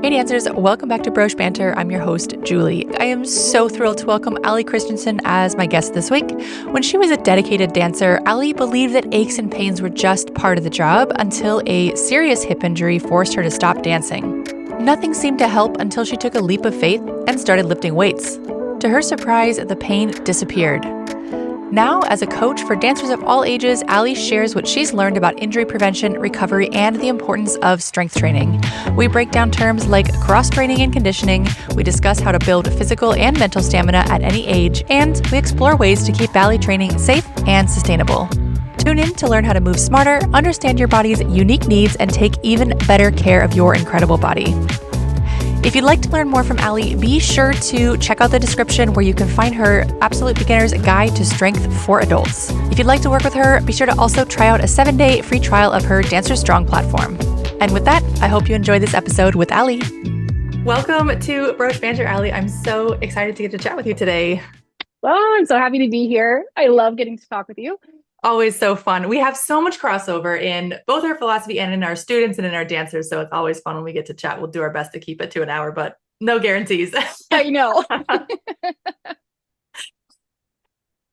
Hey dancers, welcome back to Broche Banter. I'm your host, Julie. I am so thrilled to welcome Allie Christensen as my guest this week. When she was a dedicated dancer, Allie believed that aches and pains were just part of the job until a serious hip injury forced her to stop dancing. Nothing seemed to help until she took a leap of faith and started lifting weights. To her surprise, the pain disappeared. Now, as a coach for dancers of all ages, Allie shares what she's learned about injury prevention, recovery, and the importance of strength training. We break down terms like cross-training and conditioning, we discuss how to build physical and mental stamina at any age, and we explore ways to keep ballet training safe and sustainable. Tune in to learn how to move smarter, understand your body's unique needs, and take even better care of your incredible body. If you'd like to learn more from Allie, be sure to check out the description where you can find her Absolute Beginner's Guide to Strength for Adults. If you'd like to work with her, be sure to also try out a 7-day free trial of her Dancer Strong platform. And with that, I hope you enjoy this episode with Allie. Welcome to Broche Banter, Allie. I'm so excited to get to chat with you today. Well, I'm so happy to be here. I love getting to talk with you. Always so fun. We have so much crossover in both our philosophy and in our students and in our dancers. So it's always fun when we get to chat. We'll do our best to keep it to an hour, but no guarantees. I know.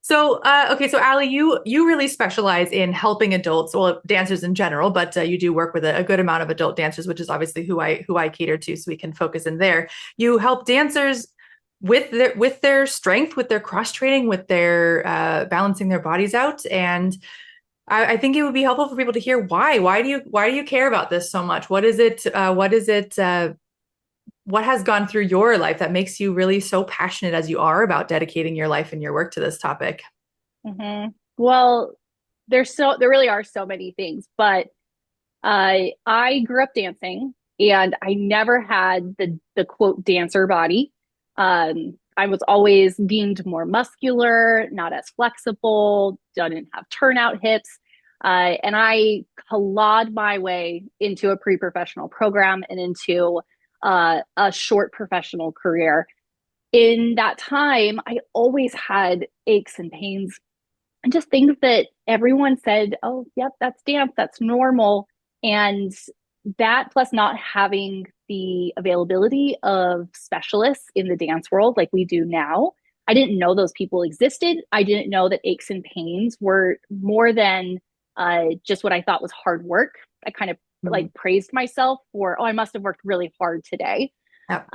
So Allie, you really specialize in helping adults, well, dancers in general, but you do work with a good amount of adult dancers, which is obviously who I cater to, so we can focus in there. You help dancers with their strength, with their cross training, with their balancing their bodies out. And I think it would be helpful for people to hear why. Why do you care about this so much? What is it? What has gone through your life that makes you really so passionate as you are about dedicating your life and your work to this topic? Mm-hmm. Well, there really are so many things, but I grew up dancing and I never had the quote dancer body. I was always deemed more muscular, not as flexible, didn't have turnout hips. And I clawed my way into a pre-professional program and into a short professional career. In that time, I always had aches and pains and just things that everyone said, oh, yep, that's dance, that's normal. And that plus not having the availability of specialists in the dance world like we do now. I didn't know those people existed. I didn't know that aches and pains were more than just what I thought was hard work. I kind of like praised myself for, oh, I must have worked really hard today. Yep.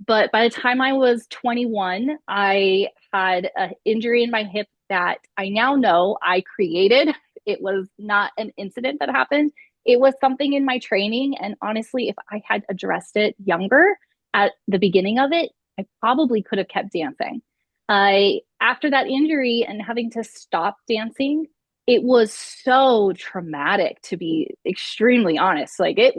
But by the time I was 21, I had an injury in my hip that I now know I created. It was not an incident that happened. It was something in my training. And honestly, if I had addressed it younger at the beginning of it, I probably could have kept dancing. After that injury and having to stop dancing, it was so traumatic, to be extremely honest. Like it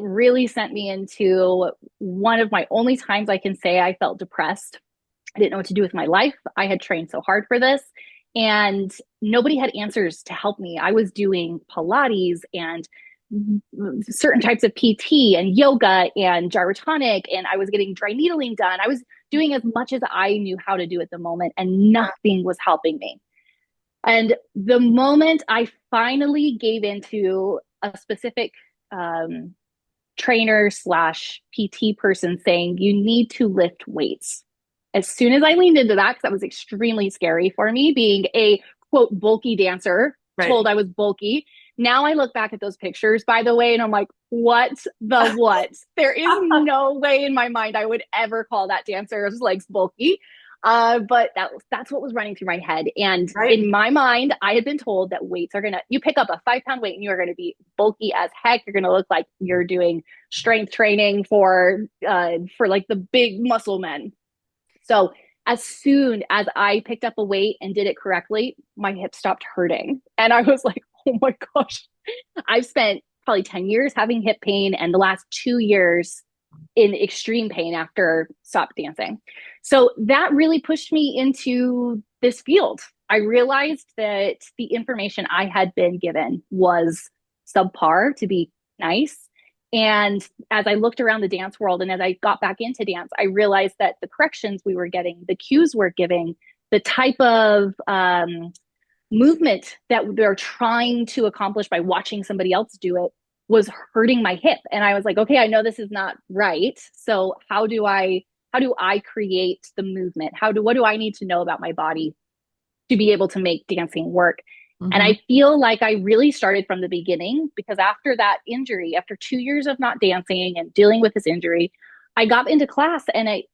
really sent me into one of my only times I can say I felt depressed. I didn't know what to do with my life. I had trained so hard for this. And nobody had answers to help me. I was doing Pilates and certain types of PT and yoga and gyrotonic, and I was getting dry needling done. I was doing as much as I knew how to do at the moment, and nothing was helping me. And the moment I finally gave into a specific trainer slash PT person saying, you need to lift weights. As soon as I leaned into that, because that was extremely scary for me, being a quote bulky dancer, right, told I was bulky. Now I look back at those pictures, by the way, and I'm like, what the what? There is no way in my mind I would ever call that dancer's legs bulky. But that's what was running through my head. And right, in my mind, I had been told that weights are you pick up a 5-pound weight and you are going to be bulky as heck. You're going to look like you're doing strength training for like the big muscle men. So as soon as I picked up a weight and did it correctly, my hip stopped hurting. And I was like, oh my gosh, I've spent probably 10 years having hip pain and the last 2 years in extreme pain after stop dancing. So that really pushed me into this field. I realized that the information I had been given was subpar, to be nice. And as I looked around the dance world and as I got back into dance, I realized that the corrections we were getting, the cues we're giving, the type of movement that they're trying to accomplish by watching somebody else do it was hurting my hip. And I was like, okay, I know this is not right. So how do I create the movement? What do I need to know about my body to be able to make dancing work? And Mm-hmm. I feel like I really started from the beginning, because after that injury, after 2 years of not dancing and dealing with this injury, I got into class, and I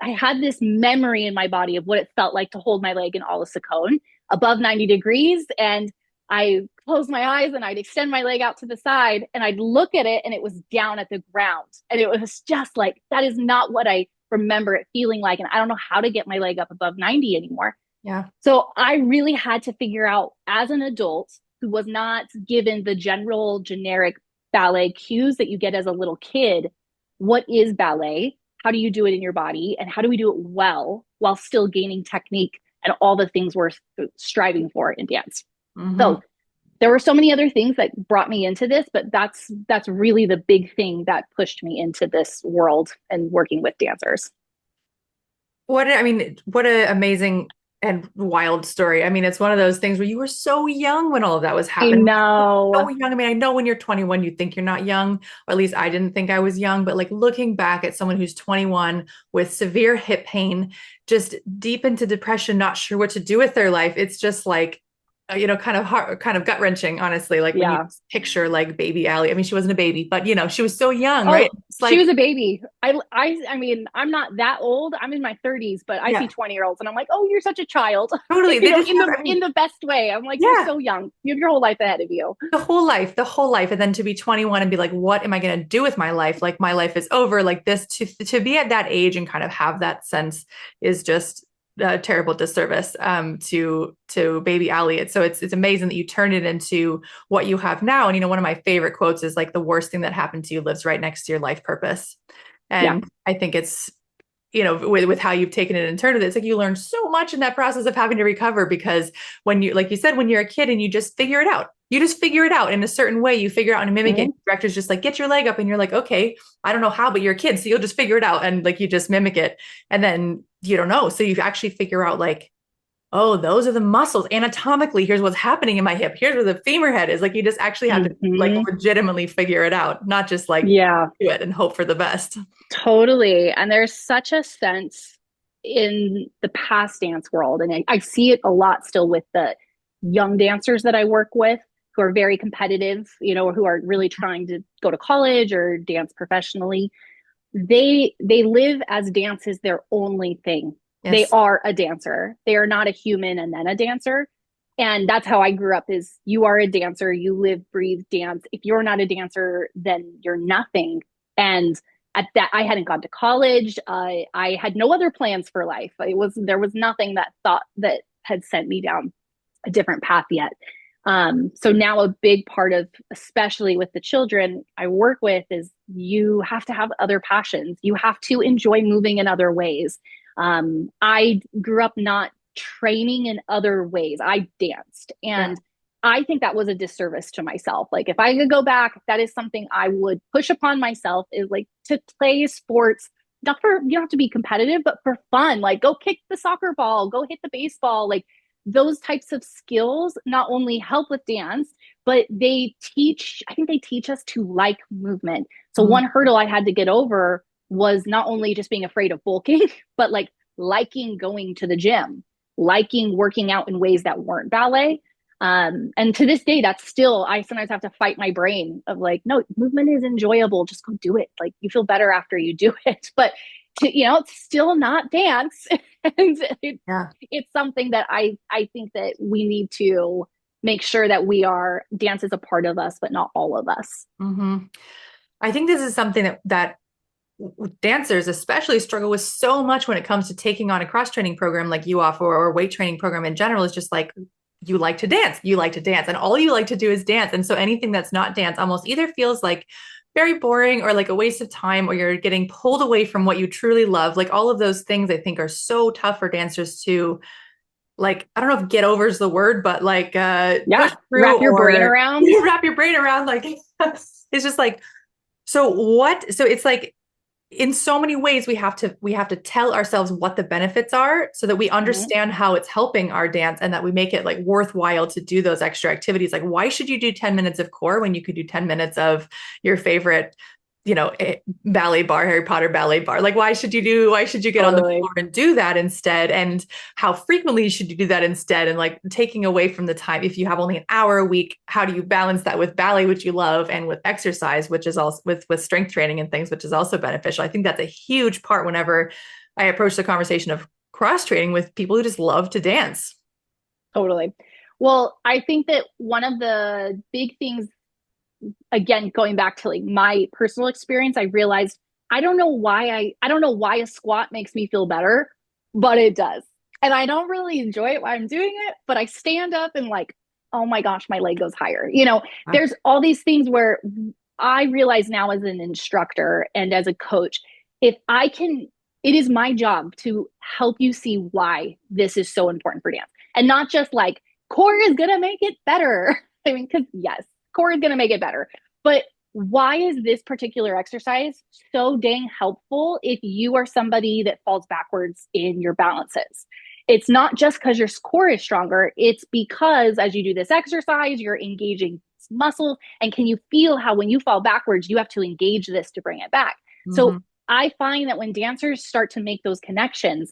had this memory in my body of what it felt like to hold my leg in all cone above 90 degrees. And I closed my eyes and I'd extend my leg out to the side and I'd look at it, and it was down at the ground. And it was just like, that is not what I remember it feeling like. And I don't know how to get my leg up above 90 anymore. Yeah. So I really had to figure out, as an adult who was not given the general generic ballet cues that you get as a little kid, what is ballet? How do you do it in your body? And how do we do it well while still gaining technique and all the things we're striving for in dance? Mm-hmm. So there were so many other things that brought me into this, but that's really the big thing that pushed me into this world and working with dancers. What an amazing and wild story. I mean, it's one of those things where you were so young when all of that was I happening. So know. young. I mean, I know when you're 21, you think you're not young, or at least I didn't think I was young, but like looking back at someone who's 21 with severe hip pain, just deep into depression, not sure what to do with their life. It's just like, kind of hard, kind of gut wrenching, honestly. Like when you Yeah. picture like baby Allie. I mean, she wasn't a baby, but she was so young, right? Oh, It's she like, was a baby. I mean, I'm not that old. I'm in my 30s, but I see yeah, 20-year-olds and I'm like, "Oh, you're such a child." totally. They just In have, the I in mean, the best way. I'm like, "You're yeah. so young. You have your whole life ahead of you." The whole life. And then to be 21 and be like, what am I going to do with my life? Like my life is over. Like this, to be at that age and kind of have that sense is just a terrible disservice to baby Allie. So it's amazing that you turned it into what you have now. And one of my favorite quotes is like, the worst thing that happened to you lives right next to your life purpose. Yeah. And I think it's with how you've taken it and turned it, it's like you learn so much in that process of having to recover, because when you, like you said, when you're a kid and you just figure it out, in a certain way, you figure out and mimic it. Mhm. Director's just like, get your leg up. And you're like, okay, I don't know how, but you're a kid. So you'll just figure it out. And like, you just mimic it. And then you don't know. So you actually figure out like, oh, those are the muscles. Anatomically, here's what's happening in my hip. Here's where the femur head is. Like you just actually have to like Mhm. legitimately figure it out, not just like Yeah. do it and hope for the best. Totally. And there's such a sense in the past dance world. And I see it a lot still with the young dancers that I work with, who are very competitive, who are really trying to go to college or dance professionally. They live as dance is their only thing. They Yes. are a dancer. They are not a human and then a dancer. And that's how I grew up, is you are a dancer, you live, breathe, dance. If you're not a dancer, then you're nothing. And at that, I hadn't gone to college. I had no other plans for life. There was nothing that thought that had sent me down a different path yet. So now a big part of, especially with the children I work with, is you have to have other passions. You have to enjoy moving in other ways. I grew up not training in other ways. I danced. Yeah. And I think that was a disservice to myself. Like if I could go back, that is something I would push upon myself, is like to play sports, not for, you don't have to be competitive, but for fun. Like go kick the soccer ball, go hit the baseball. Like those types of skills not only help with dance, but I think they teach us to like movement. So Mhm. one hurdle I had to get over was not only just being afraid of bulking, but like liking going to the gym, liking working out in ways that weren't ballet. And to this day, that's still, I sometimes have to fight my brain of like, no, movement is enjoyable. Just go do it. Like you feel better after you do it. But it's still not dance. And Yeah. it's something that I think that we need to make sure that dance is a part of us, but not all of us. Hmm. I think this is something that dancers especially struggle with so much when it comes to taking on a cross training program like you offer, or weight training program in general. Is just like, you like to dance, and all you like to do is dance. And so anything that's not dance almost either feels like very boring or like a waste of time, or you're getting pulled away from what you truly love. Like all of those things I think are so tough for dancers to, like, I don't know if get over is the word, but like push Yeah. through Wrap your brain or around. wrap your brain around. Like it's just like, so it's like, in so many ways we have to tell ourselves what the benefits are so that we Mhm. understand how it's helping our dance and that we make it like worthwhile to do those extra activities. Like why should you do 10 minutes of core when you could do 10 minutes of your favorite, ballet bar, Harry Potter ballet bar? Like why should you get on the Totally. floor and do that instead? And how frequently should you do that instead? And like taking away from the time, if you have only an hour a week, how do you balance that with ballet, which you love, and with exercise, which is also with strength training and things, which is also beneficial. I think that's a huge part whenever I approach the conversation of cross training with people who just love to dance. Totally. Well, I think that one of the big things, again, going back to like my personal experience, I realized I don't know why a squat makes me feel better, but it does. And I don't really enjoy it while I'm doing it, but I stand up and like, oh my gosh, my leg goes higher. There's all these things where I realize now as an instructor and as a coach, if I can, it is my job to help you see why this is so important for dance and not just like core is going to make it better. I mean, because yes, core is going to make it better. But why is this particular exercise so dang helpful if you are somebody that falls backwards in your balances? It's not just because your core is stronger, it's because as you do this exercise, you're engaging muscles. And can you feel how when you fall backwards, you have to engage this to bring it back? So Mm-hmm. I find that when dancers start to make those connections,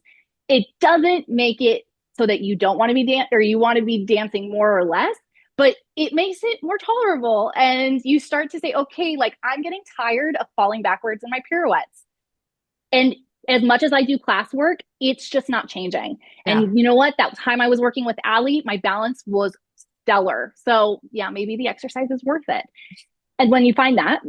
it doesn't make it so that you don't want to be or you want to be dancing more or less, but it makes it more tolerable. And you start to say, okay, like I'm getting tired of falling backwards in my pirouettes. And as much as I do classwork, it's just not changing. Yeah. And you know what? That time I was working with Allie, my balance was stellar. So yeah, maybe the exercise is worth it. And when you find that,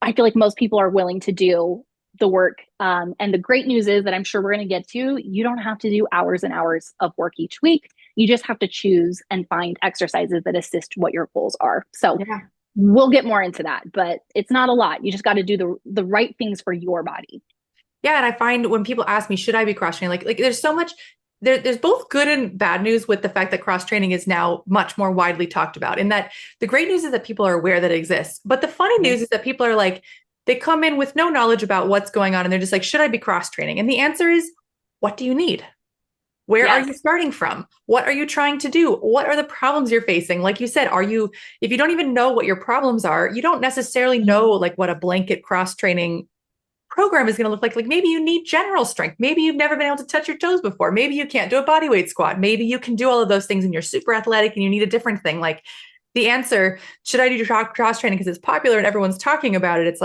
I feel like most people are willing to do the work. And the great news is that I'm sure we're going to get to, you don't have to do hours and hours of work each week. You just have to choose and find exercises that assist what your goals are. So Yeah. we'll get more into that, but it's not a lot. You just got to do the right things for your body. Yeah, and I find when people ask me, should I be cross training? Like there's so much there's both good and bad news with the fact that cross training is now much more widely talked about. In that the great news is that people are aware that it exists. But the funny Mm-hmm. news is that people are like, they come in with no knowledge about what's going on and they're just like, should I be cross training? And the answer is, what do you need? Where are you Yes. starting from? What are you trying to do? What are the problems you're facing? Like you said, if you don't even know what your problems are, you don't necessarily know like what a blanket cross training program is going to look like. Like maybe you need general strength. Maybe you've never been able to touch your toes before. Maybe you can't do a body weight squat. Maybe you can do all of those things and you're super athletic and you need a different thing. Like the answer, should I do cross training because it's popular and everyone's talking about it? It's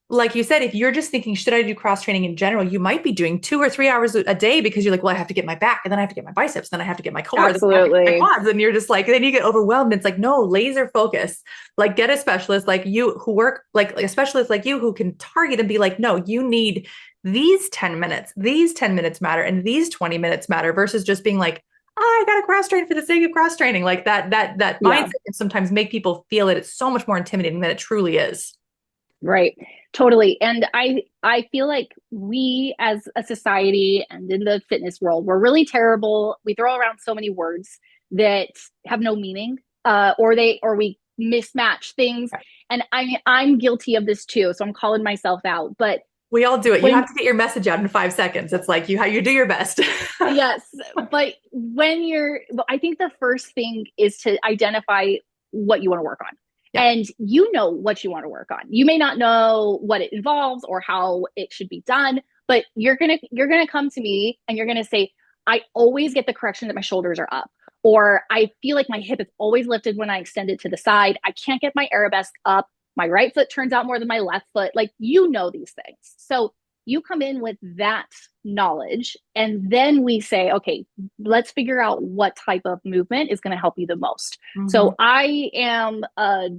like you said, if you're just thinking, should I do cross training in general? You might be doing 2 or 3 hours a day because you're like, well, I have to get my back and then I have to get my biceps, then I have to get my core, then I have to get my Absolutely. quads. And you're just like, then you get overwhelmed. It's like, no, laser focus. Like get a specialist like you who work like a specialist like you who can target and be like, no, you need these 10 minutes. These 10 minutes matter and these 20 minutes matter versus just being like, oh, I got to cross train for the sake of cross training. Like that Yeah. mindset can sometimes make people feel that it's so much more intimidating than it truly is. Right. Totally. And I feel like we as a society and in the fitness world, we're really terrible. We throw around so many words that have no meaning, or we mismatch things. And I'm guilty of this too. So I'm calling myself out. But We all do it. You have when to get your message out in 5 seconds. It's like you do your best. yes, but I think the first thing is to identify what you want to work on. Yeah. And you know what you want to work on. You may not know what it involves or how it should be done, but you're gonna come to me and you're gonna say, I always get the correction that my shoulders are up, or I feel like my hip is always lifted when I extend it to the side. I can't get my arabesque up. My right foot turns out more than my left foot. Like you know these things. So you come in with that knowledge and then we say, okay, let's figure out what type of movement is going to help you the most. Mm-hmm. So I am a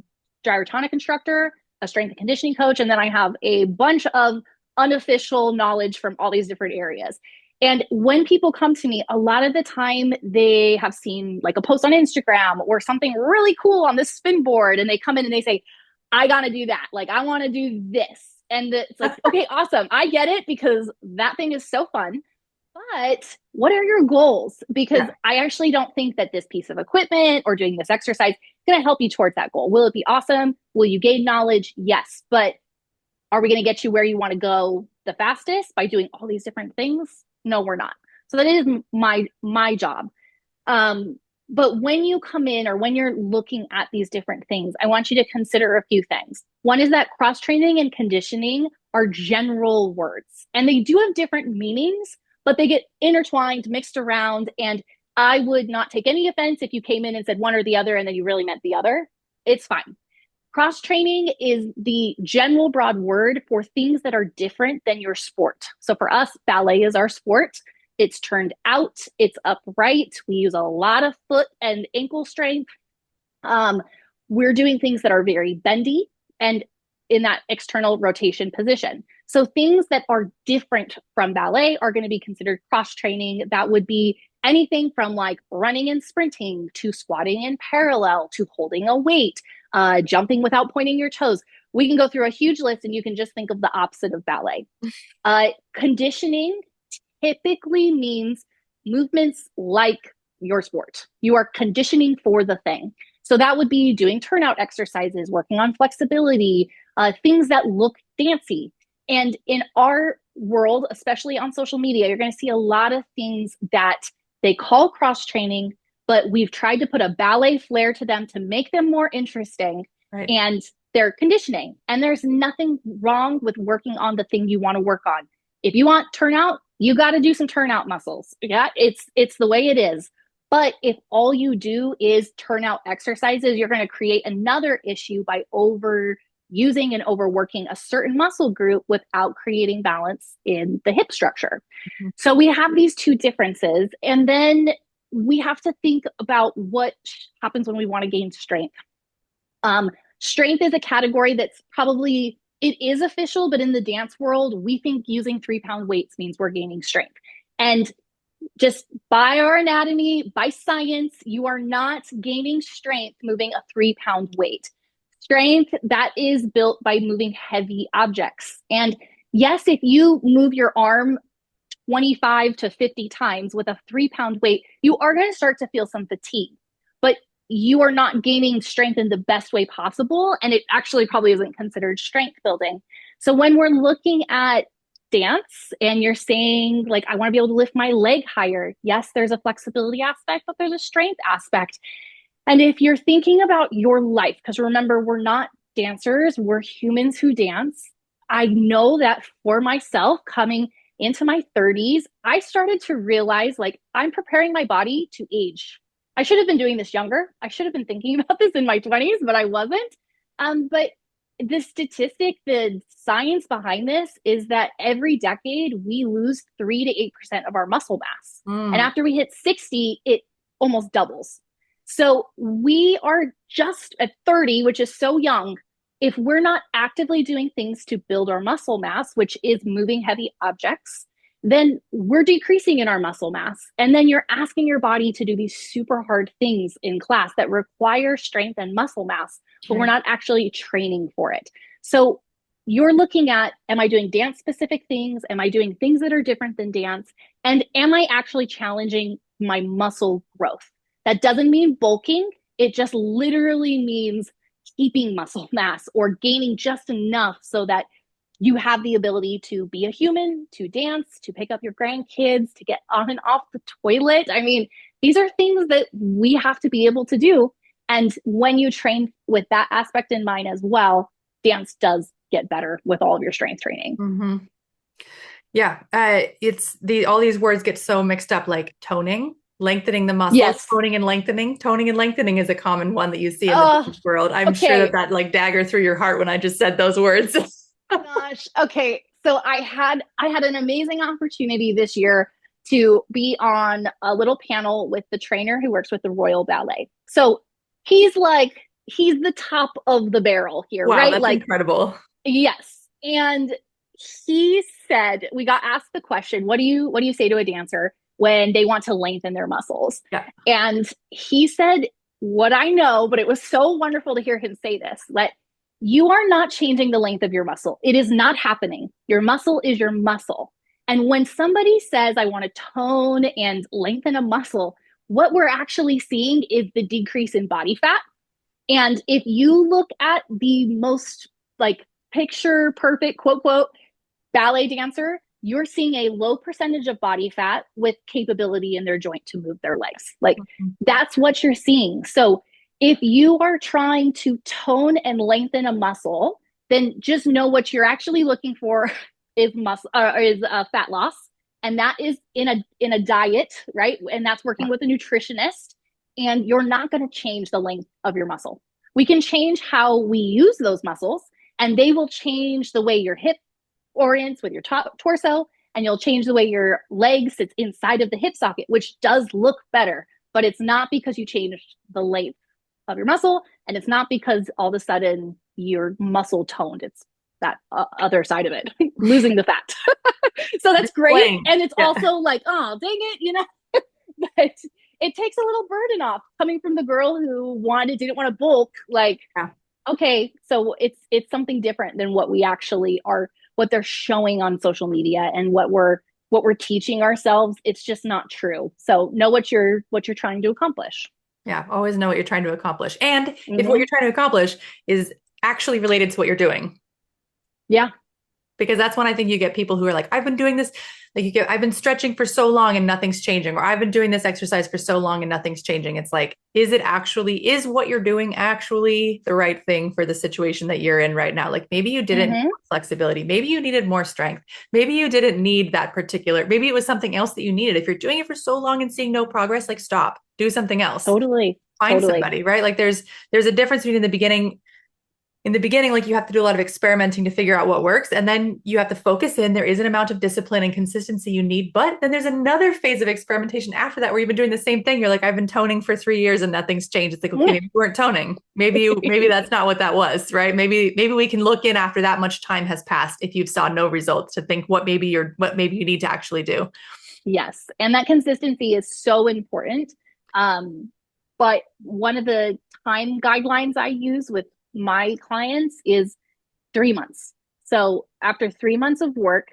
gyrotonic instructor, a strength and conditioning coach, and then I have a bunch of unofficial knowledge from all these different areas. And when people come to me, a lot of the time they have seen like a post on Instagram or something really cool on this spin board, and they come in and they say, I got to do that. Like, I want to do this. And it's like, okay, awesome. I get it because that thing is so fun. But what are your goals? Because Yeah. I actually don't think that this piece of equipment or doing this exercise is going to help you towards that goal. Will it be awesome? Will you gain knowledge? Yes. But Are we going to get you where you want to go the fastest by doing all these different things? No, we're not. So that is my job. But when you come in or when you're looking at these different things, I want you to consider a few things. One is that cross training and conditioning are general words, and they do have different meanings, but they get intertwined, mixed around. And I would not take any offense if you came in and said one or the other and then you really meant the other. It's fine. Cross training is the general broad word for things that are different than your sport. So for us, ballet is our sport. It's turned out, it's upright. We use a lot of foot and ankle strength. We're doing things that are very bendy and in that external rotation position. So things that are different from ballet are going to be considered cross training. That would be anything from like running and sprinting to squatting in parallel to holding a weight, jumping without pointing your toes. We can go through a huge list and you can just think of the opposite of ballet. Conditioning typically means movements like your sport. You are conditioning for the thing. So that would be doing turnout exercises, working on flexibility, things that look fancy. And in our world, especially on social media, you're going to see a lot of things that they call cross training, but we've tried to put a ballet flair to them to make them more interesting. Right. And they're conditioning. And there's nothing wrong with working on the thing you want to work on. If you want turnout, you got to do some turnout muscles. Yeah, it's the way it is. But if all you do is turnout exercises, you're going to create another issue by overusing and overworking a certain muscle group without creating balance in the hip structure. Mm-hmm. So we have these two differences. And then we have to think about what happens when we want to gain strength. Strength is a category that's probably, it is official, but in the dance world, we think using 3-pound weights means we're gaining strength. And just by our anatomy, by science, you are not gaining strength moving a 3-pound weight. Strength, that is built by moving heavy objects. And yes, if you move your arm 25 to 50 times with a 3-pound weight, you are going to start to feel some fatigue. But you are not gaining strength in the best way possible. And it actually probably isn't considered strength building. So when we're looking at dance and you're saying, like, I want to be able to lift my leg higher. Yes, there's a flexibility aspect, but there's a strength aspect. And if you're thinking about your life, because remember, we're not dancers, we're humans who dance. I know that for myself, coming into my 30s, I started to realize, like, I'm preparing my body to age. I should have been doing this younger. I should have been thinking about this in my 20s, but I wasn't. But the statistic, the science behind this is that every decade we lose 3 to 8% of our muscle mass. And after we hit 60, it almost doubles. So we are just at 30, which is so young. If we're not actively doing things to build our muscle mass, which is moving heavy objects, then we're decreasing in our muscle mass. And then you're asking your body to do these super hard things in class that require strength and muscle mass, but we're not actually training for it. So you're looking at, am I doing dance specific things? Am I doing things that are different than dance? And am I actually challenging my muscle growth? That doesn't mean bulking. It just literally means keeping muscle mass or gaining just enough so that you have the ability to be a human, to dance, to pick up your grandkids, to get on and off the toilet. I mean, these are things that we have to be able to do. And when you train with that aspect in mind as well, dance does get better with all of your strength training. Mm-hmm. Yeah. It's all these words get so mixed up, like toning, lengthening the muscles, yes. Toning and lengthening. Toning and lengthening is a common one that you see in the dance world. I'm sure that like dagger through your heart when I just said those words. Gosh. Okay. So I had an amazing opportunity this year to be on a little panel with the trainer who works with the Royal Ballet. So he's the top of the barrel here, wow, right? That's like incredible. Yes. And he said, we got asked the question, what do you say to a dancer when they want to lengthen their muscles? Yeah. And he said, what I know, but it was so wonderful to hear him say this, that you are not changing the length of your muscle. It is not happening. Your muscle is your muscle. And when somebody says, I want to tone and lengthen a muscle, what we're actually seeing is the decrease in body fat. And if you look at the most like picture perfect, quote, quote, ballet dancer, you're seeing a low percentage of body fat with capability in their joint to move their legs. Like that's what you're seeing. So if you are trying to tone and lengthen a muscle, then just know what you're actually looking for is muscle is fat loss, and that is in a diet, right? And that's working with a nutritionist. And you're not going to change the length of your muscle. We can change how we use those muscles, and they will change the way your hip orients with your torso, and you'll change the way your leg sits inside of the hip socket, which does look better. But it's not because you changed the length of your muscle, and it's not because all of a sudden you're muscle toned. It's that other side of it, losing the fat. So that's great. And it's also like, oh, dang it, you know, but it takes a little burden off coming from the girl who didn't want to bulk. Like, okay, so it's something different than what we actually are, what they're showing on social media and what we're teaching ourselves. It's just not true. So know what you're trying to accomplish. Yeah, always know what you're trying to accomplish. And if what you're trying to accomplish is actually related to what you're doing. Yeah. Because that's when I think you get people who are like, I've been doing this, like I've been stretching for so long and nothing's changing, or I've been doing this exercise for so long and nothing's changing. It's like, is what you're doing actually the right thing for the situation that you're in right now? Like maybe you didn't need flexibility. Maybe you needed more strength. Maybe you didn't need that maybe it was something else that you needed. If you're doing it for so long and seeing no progress, like stop, do something else. Totally. Find somebody, right? Like there's a difference between in the beginning, like you have to do a lot of experimenting to figure out what works. And then you have to focus in. There is an amount of discipline and consistency you need. But then there's another phase of experimentation after that where you've been doing the same thing. You're like, I've been toning for 3 years and nothing's changed. It's like, okay, maybe you weren't toning. Maybe that's not what that was, right? Maybe we can look in after that much time has passed if you saw no results to think what maybe you need to actually do. Yes. And that consistency is so important. But one of the time guidelines I use with my clients is 3 months. So after 3 months of work,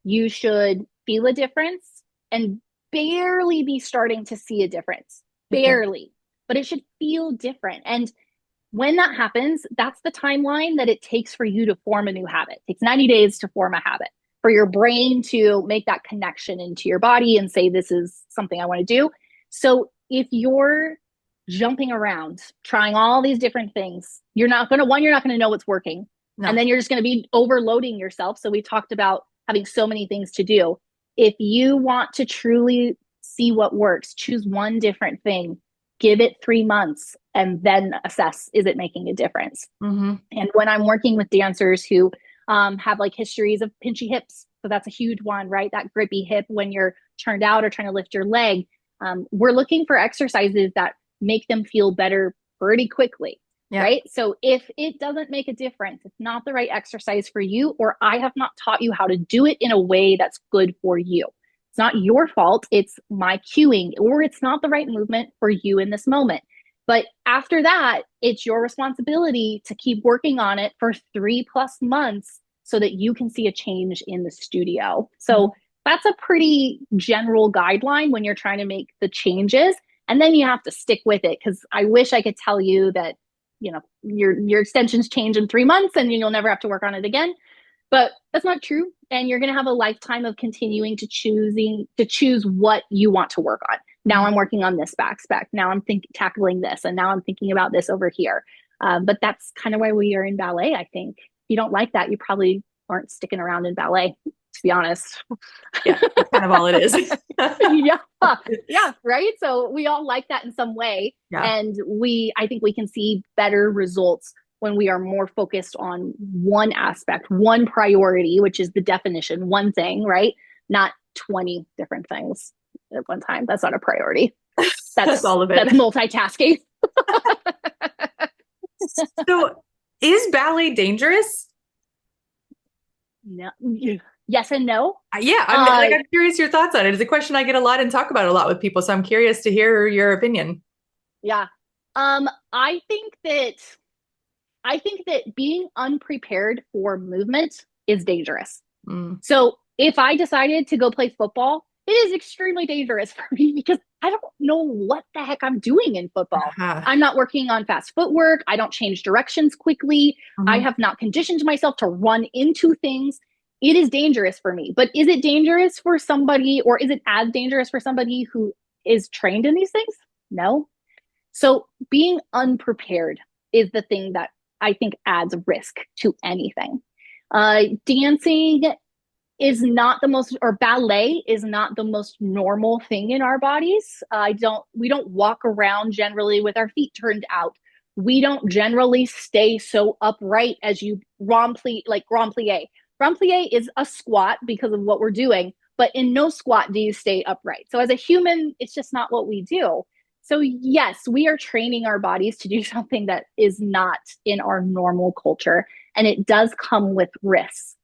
you should feel a difference and barely be starting to see a difference. Barely. But it should feel different. And when that happens, that's the timeline that it takes for you to form a new habit. It takes 90 days to form a habit, for your brain to make that connection into your body and say, this is something I want to do. So if you're jumping around, trying all these different things, you're not going to know what's working. No. And then you're just going to be overloading yourself. So we talked about having so many things to do. If you want to truly see what works, choose one different thing, give it 3 months, and then assess, is it making a difference? And when I'm working with dancers who have like histories of pinchy hips, so that's a huge one, right? That grippy hip when you're turned out or trying to lift your leg. We're looking for exercises that make them feel better pretty quickly, right? So if it doesn't make a difference, it's not the right exercise for you, or I have not taught you how to do it in a way that's good for you. It's not your fault. It's my cueing, or it's not the right movement for you in this moment. But after that, it's your responsibility to keep working on it for 3+ months so that you can see a change in the studio. So that's a pretty general guideline when you're trying to make the changes. And then you have to stick with it, because I wish I could tell you that, you know, your extensions change in 3 months and you'll never have to work on it again. But that's not true. And you're going to have a lifetime of continuing to choose what you want to work on. Now I'm working on this back spec. Now I'm tackling this. And now I'm thinking about this over here. But that's kind of why we are in ballet, I think. If you don't like that, you probably aren't sticking around in ballet, to be honest. Yeah, that's kind of all it is. Yeah, right? So we all like that in some way. Yeah. And I think we can see better results when we are more focused on one aspect, one priority, which is the definition, one thing, right? Not 20 different things at one time. That's not a priority. That's all of it. That's multitasking. So is ballet dangerous? No. Yes and no. Yeah, I'm curious your thoughts on it. It's a question I get a lot and talk about a lot with people. So I'm curious to hear your opinion. Yeah. I think that being unprepared for movement is dangerous. So if I decided to go play football it is extremely dangerous for me because I don't know what the heck I'm doing in football. Uh-huh. I'm not working on fast footwork. I don't change directions quickly. I Mhm. have not conditioned myself to run into things. It is dangerous for me. But is it dangerous for somebody, or is it as dangerous for somebody who is trained in these things? No. So being unprepared is the thing that I think adds risk to anything. Dancing is not the most, or ballet is not the most normal thing in our bodies. We don't walk around generally with our feet turned out. We don't generally stay so upright as you grand plie, like grand plie. Grand plie is a squat because of what we're doing, but in no squat do you stay upright. So as a human, it's just not what we do. So yes, we are training our bodies to do something that is not in our normal culture, and it does come with risks.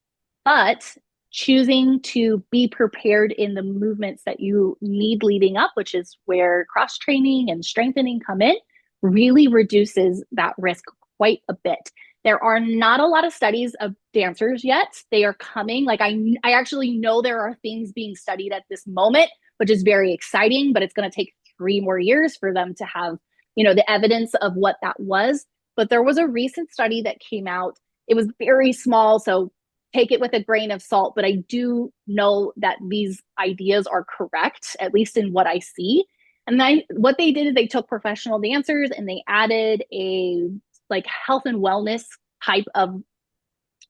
But choosing to be prepared in the movements that you need leading up, which is where cross training and strengthening come in, really reduces that risk quite a bit. There are not a lot of studies of dancers yet. They are coming. Like I actually know there are things being studied at this moment, which is very exciting, but it's going to take 3 more years for them to have, the evidence of what that was. But there was a recent study that came out. It was very small, so take it with a grain of salt, but I do know that these ideas are correct, at least in what I see. And then what they did is they took professional dancers and they added a like health and wellness type of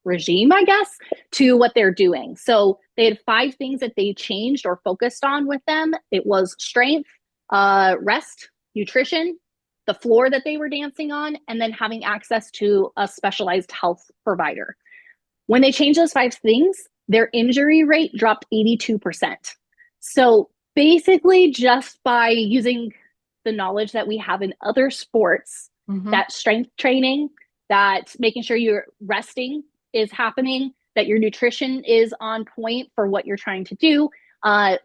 regime, I guess, to what they're doing. So they had 5 things that they changed or focused on with them. It was strength, rest, nutrition, the floor that they were dancing on, and then having access to a specialized health provider. When they changed those 5 things, their injury rate dropped 82%. So basically, just by using the knowledge that we have in other sports, that strength training, that making sure you're resting is happening, that your nutrition is on point for what you're trying to do,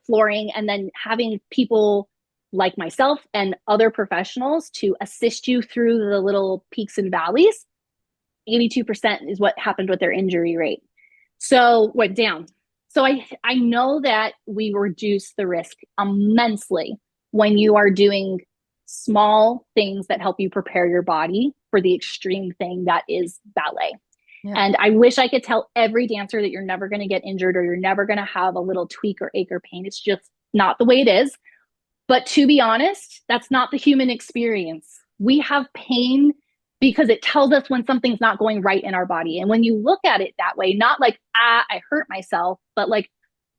flooring, and then having people like myself and other professionals to assist you through the little peaks and valleys. 82% is what happened with their injury rate. So went down. So I know that we reduce the risk immensely when you are doing small things that help you prepare your body for the extreme thing that is ballet. Yeah. And I wish I could tell every dancer that you're never going to get injured or you're never going to have a little tweak or ache or pain. It's just not the way it is. But to be honest, that's not the human experience. We have pain because it tells us when something's not going right in our body. And when you look at it that way, not like, I hurt myself, but like,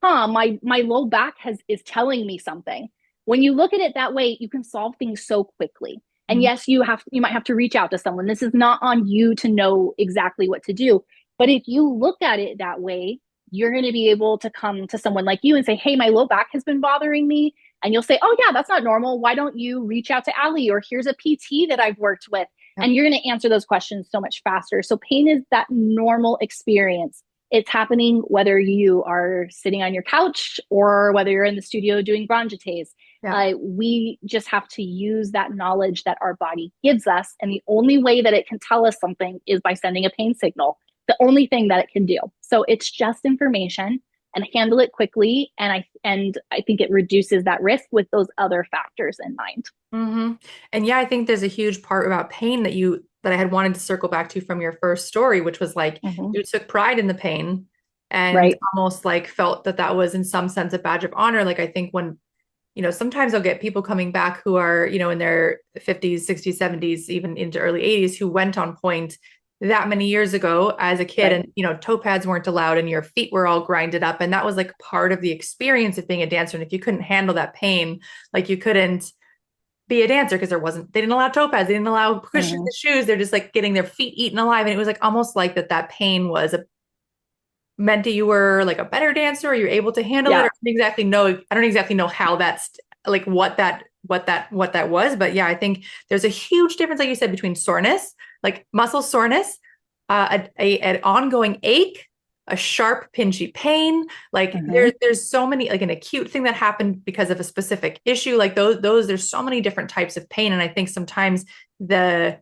my low back is telling me something. When you look at it that way, you can solve things so quickly. And yes, you might have to reach out to someone. This is not on you to know exactly what to do. But if you look at it that way, you're going to be able to come to someone like you and say, hey, my low back has been bothering me. And you'll say, oh yeah, that's not normal. Why don't you reach out to Allie, or here's a PT that I've worked with. And you're going to answer those questions so much faster. So pain is that normal experience. It's happening whether you are sitting on your couch or whether you're in the studio doing grand jetés. Yeah. We just have to use that knowledge that our body gives us. And the only way that it can tell us something is by sending a pain signal. The only thing that it can do. So it's just information, and handle it quickly. And I think it reduces that risk with those other factors in mind. And yeah, I think there's a huge part about pain that I had wanted to circle back to from your first story, which was like, you took pride in the pain and almost like felt that was in some sense a badge of honor. Like, I think when, sometimes I'll get people coming back who are, in their 50s, 60s, 70s, even into early 80s, who went on point that many years ago as a kid, and toe pads weren't allowed and your feet were all grinded up, and that was like part of the experience of being a dancer. And if you couldn't handle that pain, like, you couldn't be a dancer, because they didn't allow toe pads, they didn't allow cushions the shoes, they're just like getting their feet eaten alive. And it was like almost like that pain was meant that you were like a better dancer, or you're able to handle it. I don't exactly know how that's like what that was. But yeah, I think there's a huge difference, like you said, between soreness, like muscle soreness, an ongoing ache, a sharp pinchy pain. Like there's so many, like an acute thing that happened because of a specific issue, like those there's so many different types of pain. And I think sometimes the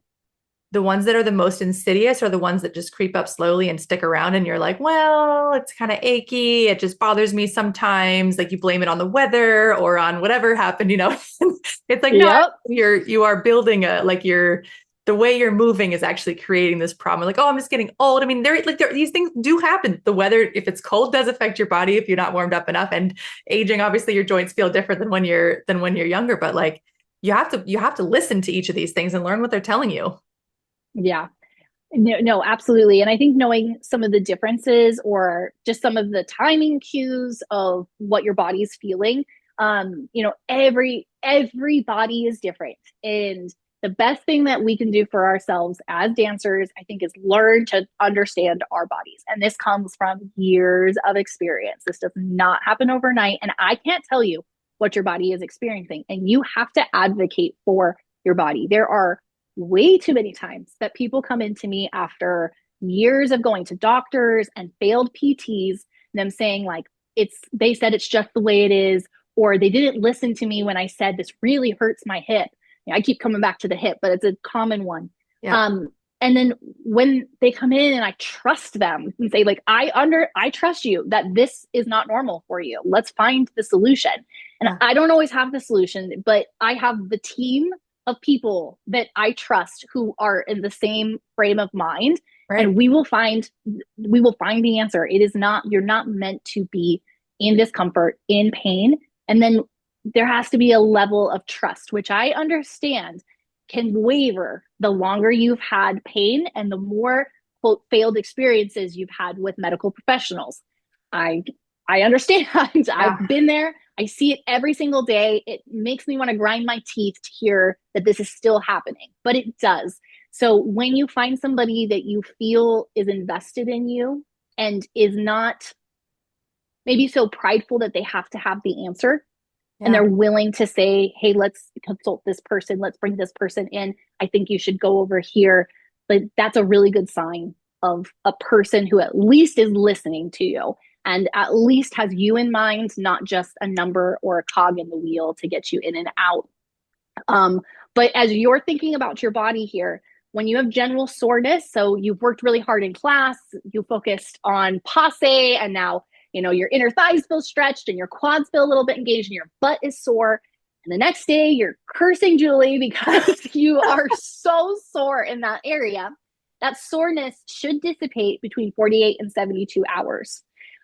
the ones that are the most insidious are the ones that just creep up slowly and stick around. And you're like, well, it's kind of achy. It just bothers me sometimes. Like you blame it on the weather or on whatever happened, it's like, no, Yep. you are building the way you're moving is actually creating this problem. Like, oh, I'm just getting old. I mean, these things do happen. The weather, if it's cold, does affect your body if you're not warmed up enough. And aging, obviously, your joints feel different than when you're younger. But like, you have to listen to each of these things and learn what they're telling you. Yeah. No, no, absolutely. And I think knowing some of the differences or just some of the timing cues of what your body's feeling, every body is different. And the best thing that we can do for ourselves as dancers, I think, is learn to understand our bodies. And this comes from years of experience. This does not happen overnight. And I can't tell you what your body is experiencing. And you have to advocate for your body. There are way too many times that people come into me after years of going to doctors and failed PTs, them saying like they said it's just the way it is, or they didn't listen to me when I said this really hurts my hip. I keep coming back to the hip, but it's a common one. Yeah. And then when they come in and I trust them and say like I trust you that this is not normal for you. Let's find the solution. And Yeah. I don't always have the solution, but I have the team of people that I trust who are in the same frame of mind, Right. and we will find the answer. It is not, you're not meant to be in discomfort, in pain. And then there has to be a level of trust, which I understand can waver the longer you've had pain and the more quote failed experiences you've had with medical professionals. I understand. Yeah. I've been there. I see it every single day. It makes me want to grind my teeth to hear that this is still happening, but it does. So when you find somebody that you feel is invested in you and is not maybe so prideful that they have to have the answer, and Yeah. they're willing to say, hey, let's consult this person, let's bring this person in, I think you should go over here. But that's a really good sign of a person who at least is listening to you and at least has you in mind, not just a number or a cog in the wheel to get you in and out. But as you're thinking about your body here, when you have general soreness, so you've worked really hard in class, you focused on passe, and now your inner thighs feel stretched and your quads feel a little bit engaged and your butt is sore. And the next day you're cursing Julie because you are so sore in that area. That soreness should dissipate between 48 and 72 hours.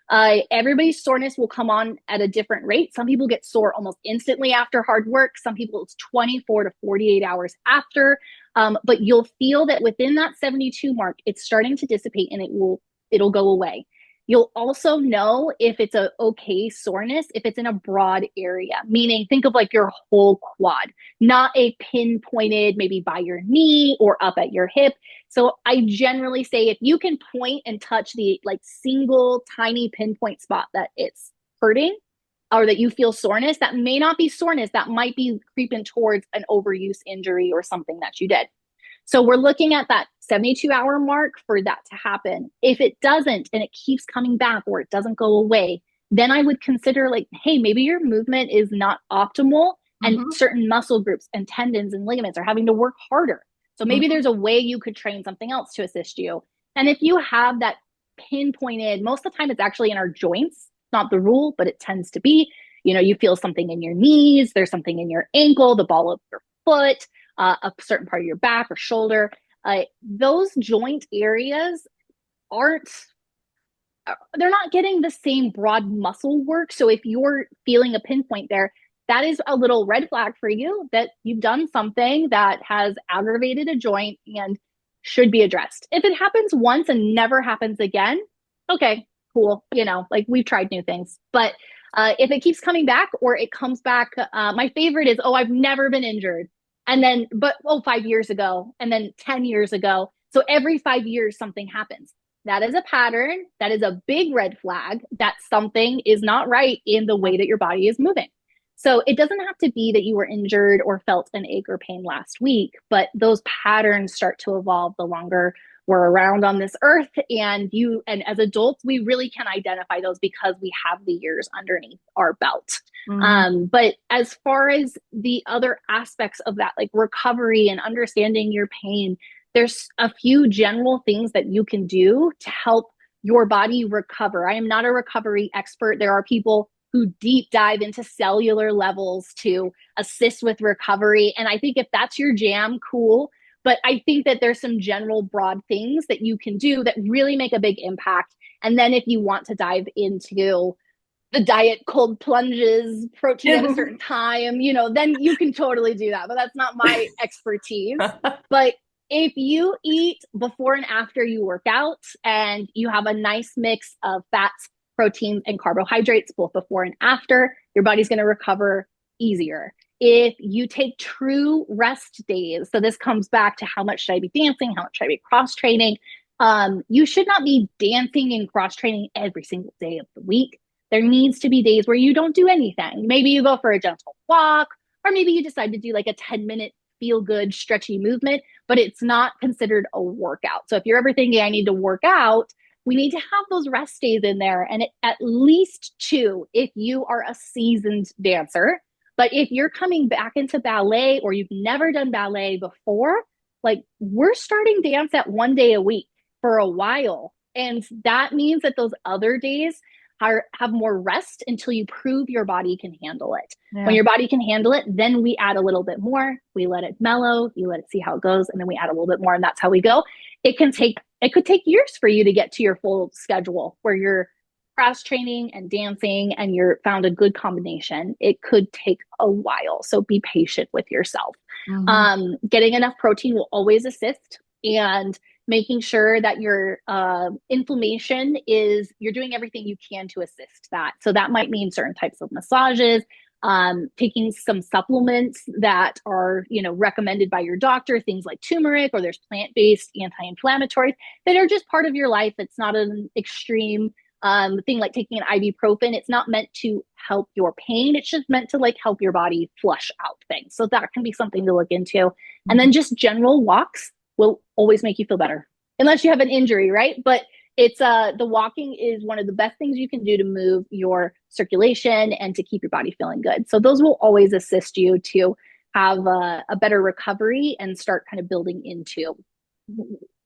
Everybody's soreness will come on at a different rate. Some people get sore almost instantly after hard work. Some people it's 24 to 48 hours after. But you'll feel that within that 72 mark, it's starting to dissipate and it'll go away. You'll also know if it's a okay soreness, if it's in a broad area, meaning think of like your whole quad, not a pinpointed maybe by your knee or up at your hip. So I generally say if you can point and touch the like single tiny pinpoint spot that it's hurting or that you feel soreness, that may not be soreness, that might be creeping towards an overuse injury or something that you did. So we're looking at that 72-hour mark for that to happen. If it doesn't and it keeps coming back or it doesn't go away, then I would consider like, hey, maybe your movement is not optimal and certain muscle groups and tendons and ligaments are having to work harder. So maybe there's a way you could train something else to assist you. And if you have that pinpointed, most of the time it's actually in our joints, not the rule, but it tends to be, you feel something in your knees, there's something in your ankle, the ball of your foot, a certain part of your back or shoulder. Those joint areas they're not getting the same broad muscle work. So if you're feeling a pinpoint there, that is a little red flag for you that you've done something that has aggravated a joint and should be addressed. If it happens once and never happens again, okay, cool. Like we've tried new things. But if it keeps coming back or it comes back, my favorite is, oh, I've never been injured. And then, 5 years ago, and then 10 years ago. So every 5 years, something happens. That is a pattern. That is a big red flag that something is not right in the way that your body is moving. So it doesn't have to be that you were injured or felt an ache or pain last week, but those patterns start to evolve the longer we're around on this earth. And as adults, we really can identify those because we have the years underneath our belt. But as far as the other aspects of that, like recovery and understanding your pain, there's a few general things that you can do to help your body recover. I am not a recovery expert. There are people who deep dive into cellular levels to assist with recovery. And I think if that's your jam, cool. But I think that there's some general broad things that you can do that really make a big impact. And then if you want to dive into the diet cold plunges, protein at a certain time, then you can totally do that. But that's not my expertise. But if you eat before and after you work out and you have a nice mix of fats, proteins, and carbohydrates, both before and after, your body's going to recover easier. If you take true rest days, so this comes back to how much should I be dancing, how much should I be cross training? You should not be dancing and cross training every single day of the week. There needs to be days where you don't do anything. Maybe you go for a gentle walk, or maybe you decide to do like a 10-minute feel good, stretchy movement, but it's not considered a workout. So if you're ever thinking I need to work out, we need to have those rest days in there, and at least 2 if you are a seasoned dancer. But if you're coming back into ballet or you've never done ballet before, like we're starting dance at 1 day a week for a while. And that means that those other days have more rest until you prove your body can handle it. Yeah. When your body can handle it, then we add a little bit more. We let it mellow. You let it see how it goes. And then we add a little bit more. And that's how we go. It could take years for you to get to your full schedule where you're cross training and dancing and you're found a good combination. It could take a while. So be patient with yourself. Mm-hmm. Getting enough protein will always assist, and making sure that your inflammation you're doing everything you can to assist that. So that might mean certain types of massages, taking some supplements that are, recommended by your doctor, things like turmeric, or there's plant-based anti-inflammatories that are just part of your life. It's not an extreme thing like taking an ibuprofen. It's not meant to help your pain. It's just meant to like help your body flush out things. So that can be something to look into. Mm-hmm. And then just general walks will always make you feel better, unless you have an injury, right? But it's the walking is one of the best things you can do to move your circulation and to keep your body feeling good. So those will always assist you to have a better recovery and start kind of building into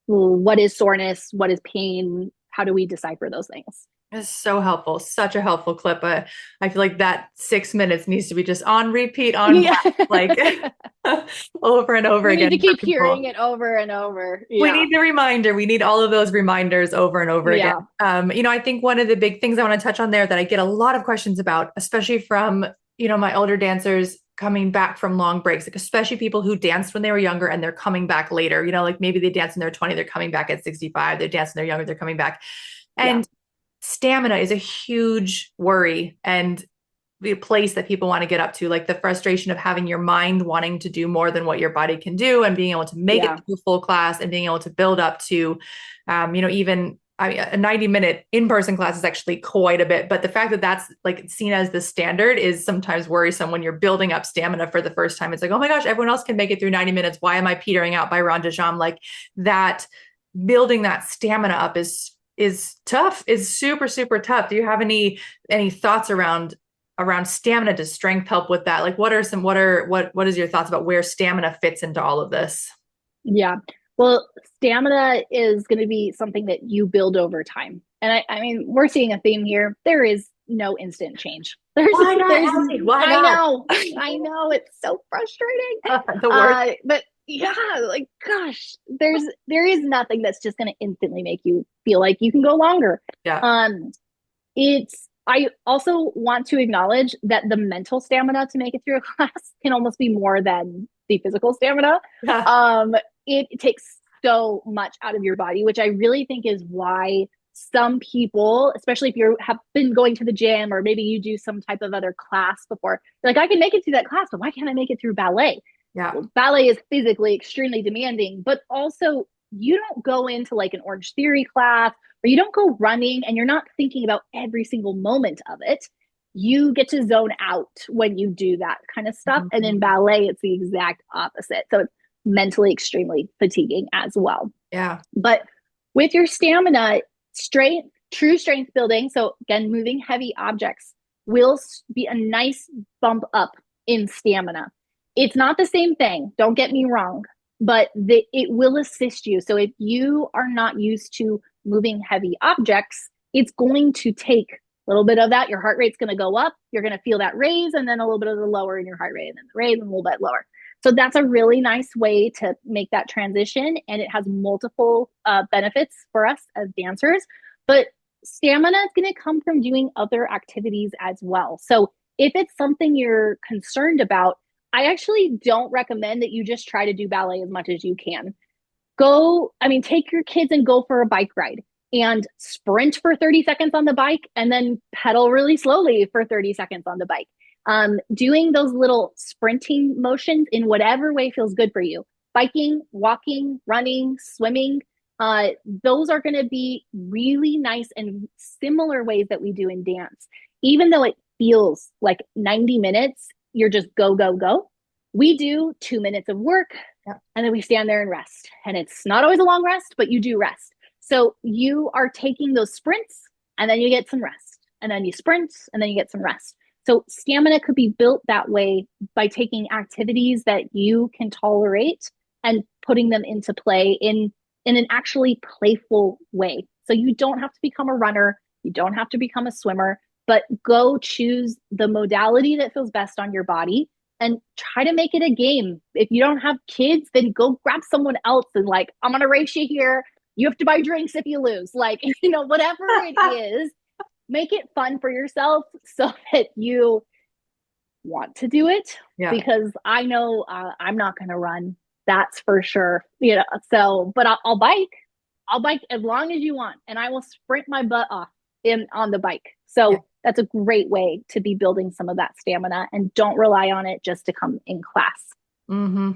what is soreness, what is pain, how do we decipher those things? It's so helpful. Such a helpful clip. I feel like that 6 minutes needs to be just on repeat, like over and over again. We need to keep hearing it over and over. Yeah. We need the reminder. We need all of those reminders over and over again. I think one of the big things I want to touch on there that I get a lot of questions about, especially from, my older dancers coming back from long breaks, like especially people who danced when they were younger and they're coming back later, like maybe they danced in their 20, they're coming back at 65, they danced when they're younger, they're coming back. And stamina is a huge worry and the place that people want to get up to, like the frustration of having your mind wanting to do more than what your body can do and being able to make it through full class and being able to build up to, even a 90-minute in-person class is actually quite a bit, but the fact that that's like seen as the standard is sometimes worrisome when you're building up stamina for the first time. It's like, oh my gosh, everyone else can make it through 90 minutes. Why am I petering out by Ronda Jam? Like that, building that stamina up is tough, is super, super tough. Do you have any thoughts around stamina? Does strength help with that? Like what is your thoughts about where stamina fits into all of this? Yeah. Well, stamina is going to be something that you build over time. And I mean, we're seeing a theme here. There is no instant change. Why not? Why not? I know. It's so frustrating. The worst. But yeah, like, gosh, there is nothing that's just going to instantly make you feel like you can go longer. Yeah. I also want to acknowledge that the mental stamina to make it through a class can almost be more than the physical stamina. It takes so much out of your body, which I really think is why some people, especially if you have been going to the gym or maybe you do some type of other class before, like I can make it through that class, but why can't I make it through ballet? Yeah. Well, ballet is physically extremely demanding, but also you don't go into like an Orange Theory class or you don't go running and you're not thinking about every single moment of it. You get to zone out when you do that kind of stuff. Mm-hmm. And in ballet, it's the exact opposite. So it's mentally extremely fatiguing as well. Yeah. But with your stamina, true strength building, so again, moving heavy objects will be a nice bump up in stamina. It's not the same thing. Don't get me wrong. but it will assist you. So if you are not used to moving heavy objects, it's going to take a little bit of that. Your heart rate's going to go up. You're going to feel that raise, and then a little bit of the lower in your heart rate, and then the raise and a little bit lower. So that's a really nice way to make that transition. And it has multiple benefits for us as dancers. But stamina is going to come from doing other activities as well. So if it's something you're concerned about, I actually don't recommend that you just try to do ballet as much as you can. Take your kids and go for a bike ride and sprint for 30 seconds on the bike and then pedal really slowly for 30 seconds on the bike. Doing those little sprinting motions in whatever way feels good for you. Biking, walking, running, swimming, those are going to be really nice and similar ways that we do in dance. Even though it feels like 90 minutes, you're just go, go, go. We do 2 minutes of work, and then we stand there and rest. And it's not always a long rest, but you do rest. So you are taking those sprints, and then you get some rest. And then you sprint, and then you get some rest. So stamina could be built that way by taking activities that you can tolerate and putting them into play in an actually playful way. So you don't have to become a runner. You don't have to become a swimmer, but go choose the modality that feels best on your body and try to make it a game. If you don't have kids, then go grab someone else and like, I'm going to race you here. You have to buy drinks if you lose. Like, whatever it is, make it fun for yourself so that you want to do it. Yeah. Because I know I'm not going to run. That's for sure. So, but I'll bike. I'll bike as long as you want, and I will sprint my butt off on the bike. So that's a great way to be building some of that stamina, and don't rely on it just to come in class. Mm-hmm.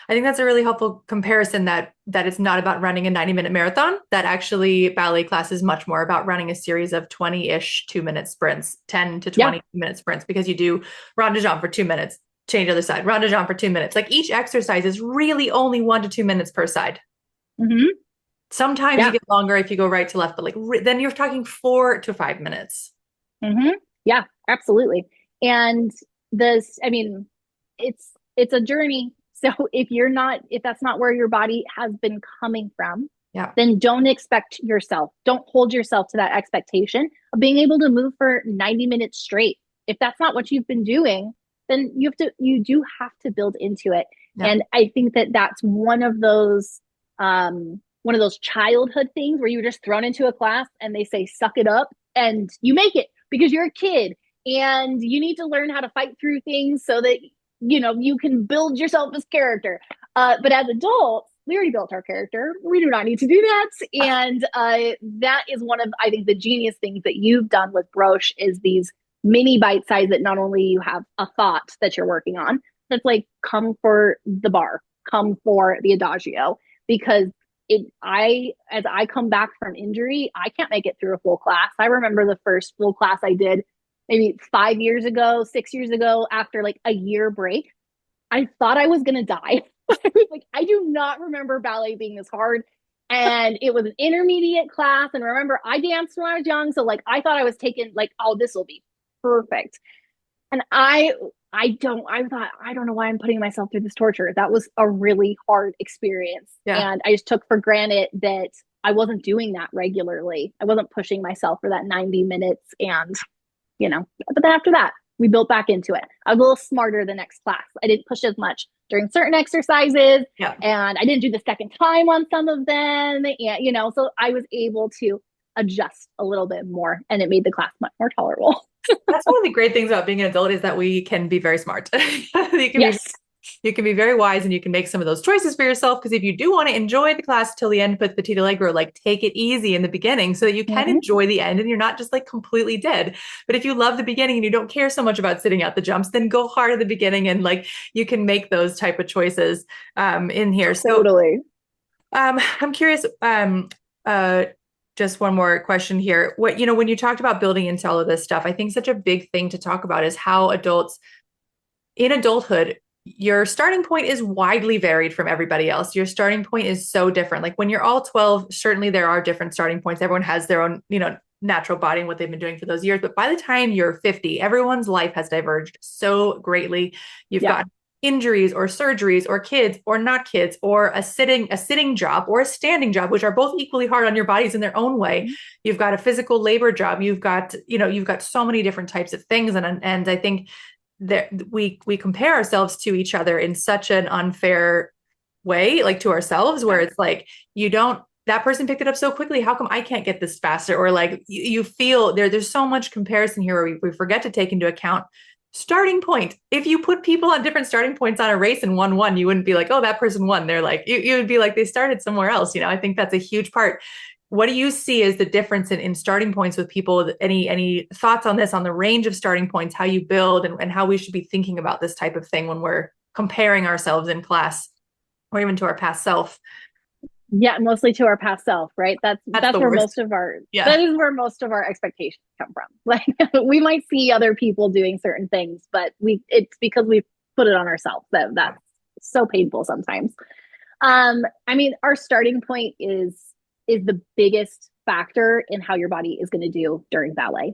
I think that's a really helpful comparison that it's not about running a 90-minute marathon, that actually ballet class is much more about running a series of 20-ish 2-minute sprints, 10 to 20-minute sprints, because you do rond de jambe for 2 minutes, change other side, rond de jambe for 2 minutes. Like each exercise is really only 1 to 2 minutes per side. Mm-hmm. Sometimes you get longer if you go right to left, but then you're talking 4 to 5 minutes. Mm-hmm. Yeah, absolutely. And it's a journey. So if that's not where your body has been coming from, then don't expect yourself. Don't hold yourself to that expectation of being able to move for 90 minutes straight. If that's not what you've been doing, then you do have to build into it. Yeah. And I think that that's one of those childhood things where you're just thrown into a class and they say, suck it up, and you make it because you're a kid and you need to learn how to fight through things so that, you can build yourself as character. But as adults, we already built our character. We do not need to do that. And that is one of, I think, the genius things that you've done with Broche is these mini bite size that not only you have a thought that you're working on, that's like, come for the bar, come for the adagio, because as I come back from injury, I can't make it through a full class. I remember the first full class I did maybe 5 years ago, 6 years ago, after like a year break. I thought I was going to die. I do not remember ballet being this hard. And it was an intermediate class. And remember, I danced when I was young. So I thought I was taking this will be perfect. And I don't know why I'm putting myself through this torture. That was a really hard experience. Yeah. And I just took for granted that I wasn't doing that regularly. I wasn't pushing myself for that 90 minutes. And, but then after that, we built back into it. I was a little smarter the next class. I didn't push as much during certain exercises. Yeah. And I didn't do the second time on some of them. And, so I was able to adjust a little bit more, and it made the class much more tolerable. That's one of the great things about being an adult is that we can be very smart. You can be very wise, and you can make some of those choices for yourself. Because if you do want to enjoy the class till the end, put petit allegro, take it easy in the beginning so that you can enjoy the end and you're not just completely dead. But if you love the beginning and you don't care so much about sitting out the jumps, then go hard at the beginning, and you can make those type of choices in here. So totally. I'm curious, just one more question here. When you talked about building into all of this stuff, I think such a big thing to talk about is how adults in adulthood, your starting point is widely varied from everybody else. Your starting point is so different. When you're all 12, certainly there are different starting points. Everyone has their own, natural body and what they've been doing for those years. But by the time you're 50, everyone's life has diverged so greatly. You've got injuries or surgeries or kids or not kids or a sitting job or a standing job, which are both equally hard on your bodies in their own way. You've got a physical labor job. You've got so many different types of things. And I think that we compare ourselves to each other in such an unfair way, like to ourselves, where it's like, that person picked it up so quickly. How come I can't get this faster? Or like you feel there's so much comparison here where we forget to take into account starting point. If you put people on different starting points on a race and won, you wouldn't be like, oh, that person won. They're like, you would be like, they started somewhere else. I think that's a huge part. What do you see as the difference in starting points with people? Any thoughts on this, on the range of starting points, how you build and how we should be thinking about this type of thing when we're comparing ourselves in class or even to our past self? Yeah, mostly to our past self, right? That's where most of our that is where most of our expectations come from. Like we might see other people doing certain things, but it's because we put it on ourselves that's so painful sometimes. I mean, our starting point is the biggest factor in how your body is going to do during ballet.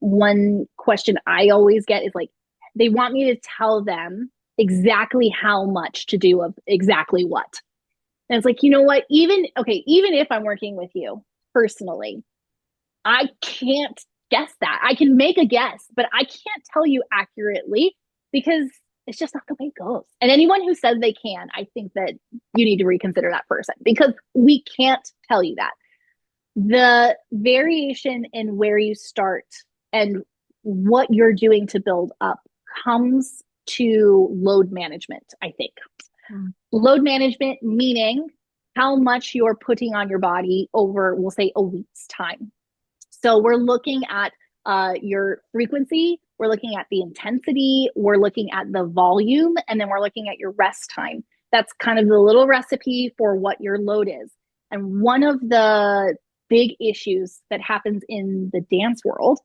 One question I always get is like, they want me to tell them exactly how much to do of exactly what. And it's like, you know what? Even if I'm working with you personally, I can't guess that. I can make a guess, but I can't tell you accurately because it's just not the way it goes. And anyone who says they can, I think that you need to reconsider that person because we can't tell you that. The variation in where you start and what you're doing to build up comes to load management, I think. Load management, meaning how much you're putting on your body over, we'll say, a week's time. So we're looking at your frequency, we're looking at the intensity, we're looking at the volume, and then we're looking at your rest time. That's kind of the little recipe for what your load is. And one of the big issues that happens in the dance world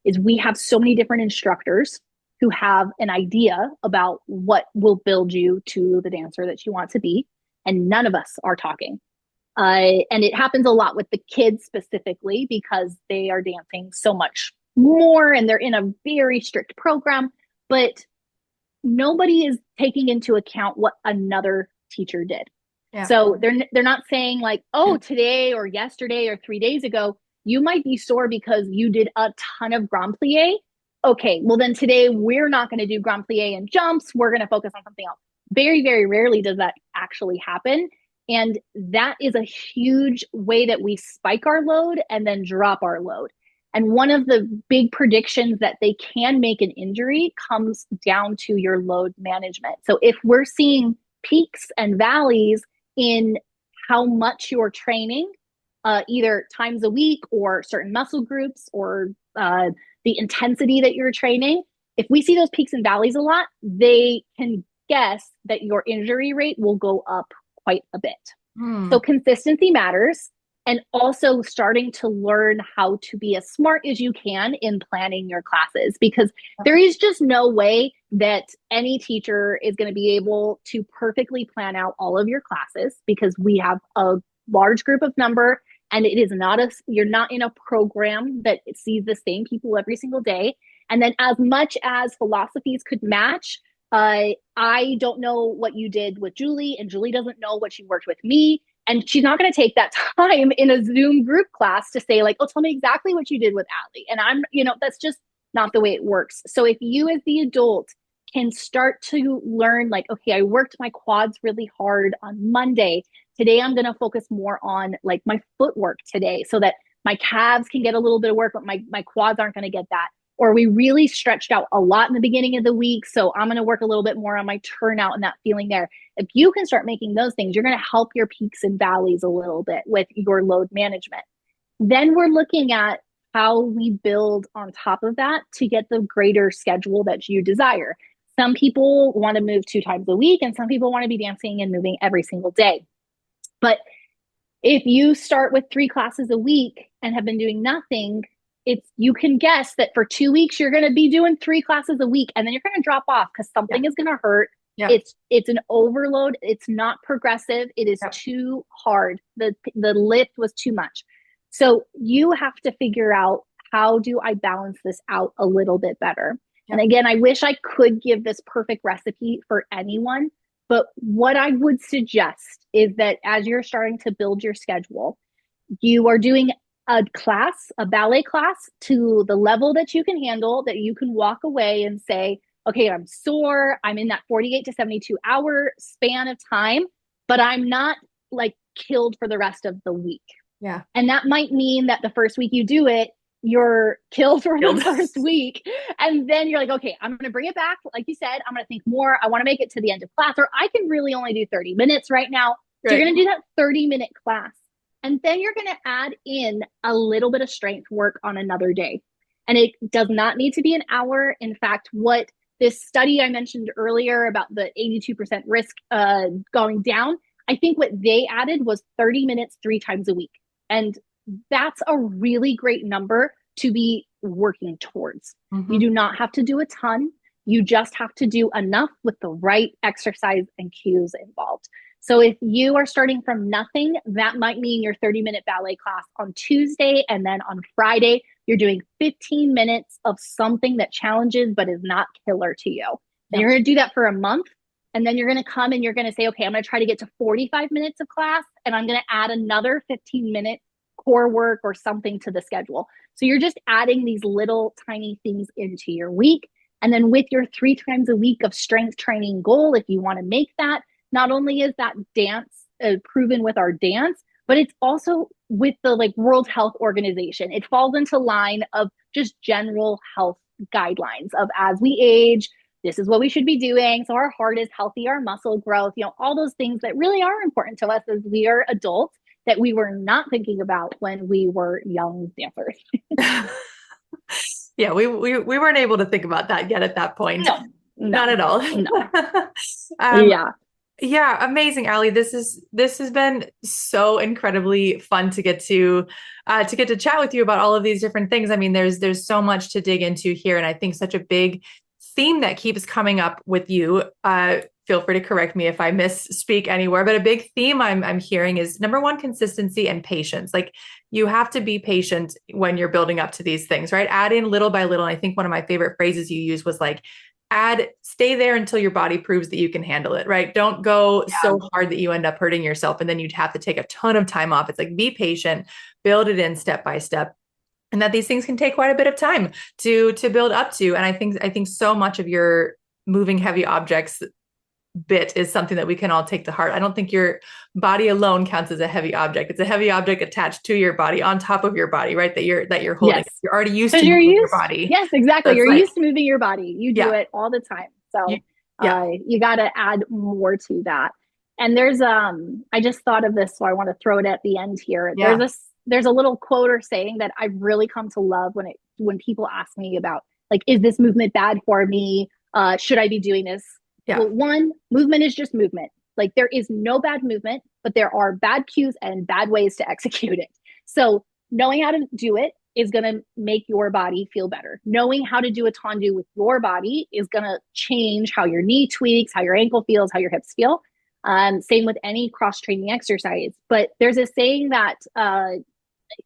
is we have so many different instructors who have an idea about what will build you to the dancer that you want to be. And none of us are talking. And it happens a lot with the kids specifically because they are dancing so much more and they're in a very strict program. But nobody is taking into account what another teacher did. Yeah. So they're not saying like, oh, today or yesterday or 3 days ago, you might be sore because you did a ton of grand plie. Okay, well then today we're not going to do grand plie and jumps. We're going to focus on something else. Very, very rarely does that actually happen. And that is a huge way that we spike our load and then drop our load. And one of the big predictions that they can make an injury comes down to your load management. So if we're seeing peaks and valleys in how much you're training, either times a week or certain muscle groups or the intensity that you're training, if we see those peaks and valleys a lot, they can guess that your injury rate will go up quite a bit. So consistency matters, and also starting to learn how to be as smart as you can in planning your classes, because there is just no way that any teacher is going to be able to perfectly plan out all of your classes because we have a large group of number. And it is not you're not in a program that sees the same people every single day. And then as much as philosophies could match, I don't know what you did with Julie, and Julie doesn't know what she worked with me. And she's not going to take that time in a Zoom group class to say like, oh, tell me exactly what you did with Allie. And that's just not the way it works. So if you as the adult can start to learn like, okay, I worked my quads really hard on Monday. Today, I'm going to focus more on like my footwork today so that my calves can get a little bit of work, but my quads aren't going to get that. Or we really stretched out a lot in the beginning of the week, so I'm going to work a little bit more on my turnout and that feeling there. If you can start making those things, you're going to help your peaks and valleys a little bit with your load management. Then we're looking at how we build on top of that to get the greater schedule that you desire. Some people want to move 2 times a week, and some people want to be dancing and moving every single day. But if you start with 3 classes a week and have been doing nothing, you can guess that for 2 weeks, you're going to be doing 3 classes a week, and then you're going to drop off because something is going to hurt. Yeah. It's an overload. It's not progressive. It is too hard. The lift was too much. So you have to figure out, how do I balance this out a little bit better? And again, I wish I could give this perfect recipe for anyone, but what I would suggest is that as you're starting to build your schedule, you are doing a class, a ballet class to the level that you can handle, that you can walk away and say, okay, I'm sore. I'm in that 48 to 72-hour span of time, but I'm not like killed for the rest of the week. Yeah. And that might mean that the first week you do it, you're killed for the first week. And then you're like, okay, I'm going to bring it back. Like you said, I'm going to think more. I want to make it to the end of class, or I can really only do 30 minutes right now. Right. So you're going to do that 30-minute class. And then you're going to add in a little bit of strength work on another day. And it does not need to be an hour. In fact, what this study I mentioned earlier about the 82% risk going down, I think what they added was 30 minutes 3 times a week. And that's a really great number to be working towards. Mm-hmm. You do not have to do a ton. You just have to do enough with the right exercise and cues involved. So if you are starting from nothing, that might mean your 30-minute ballet class on Tuesday, and then on Friday, you're doing 15 minutes of something that challenges but is not killer to you. And you're going to do that for a month. And then you're going to come and you're going to say, okay, I'm going to try to get to 45 minutes of class, and I'm going to add another 15-minute core work or something to the schedule. So you're just adding these little tiny things into your week. And then with your 3 times a week of strength training goal, if you want to make that, not only is that dance proven with our dance, but it's also with the like World Health Organization. It falls into line of just general health guidelines of as we age, this is what we should be doing. So our heart is healthy, our muscle growth, all those things that really are important to us as we are adults that we were not thinking about when we were young dancers. Yeah, we weren't able to think about that yet at that point. No, not at all. No. Yeah, amazing, Allie. This has been so incredibly fun to get to chat with you about all of these different things. I mean, there's so much to dig into here, and I think such a big theme that keeps coming up with you. Feel free to correct me if I misspeak anywhere, but a big theme I'm hearing is number one, consistency and patience. Like you have to be patient when you're building up to these things, right? Add in little by little. And I think one of my favorite phrases you used was like, stay there until your body proves that you can handle it, right? Don't go so hard that you end up hurting yourself and then you'd have to take a ton of time off. It's like, be patient, build it in step by step. And that these things can take quite a bit of time to build up to. And I think so much of your moving heavy objects bit is something that we can all take to heart. I don't think your body alone counts as a heavy object. It's a heavy object attached to your body, on top of your body, right? That you're holding. Yes. You're already used to moving your body. Yes, exactly. So you're used to moving your body. You do it all the time. So you got to add more to that. And there's I just thought of this, so I want to throw it at the end here. Yeah. There's a little quote or saying that I've really come to love when people ask me about, like, is this movement bad for me? Should I be doing this? Yeah. Well, one, movement is just movement. Like there is no bad movement, but there are bad cues and bad ways to execute it. So knowing how to do it is going to make your body feel better. Knowing how to do a tendu with your body is going to change how your knee tweaks, how your ankle feels, how your hips feel. Same with any cross-training exercise. But there's a saying that I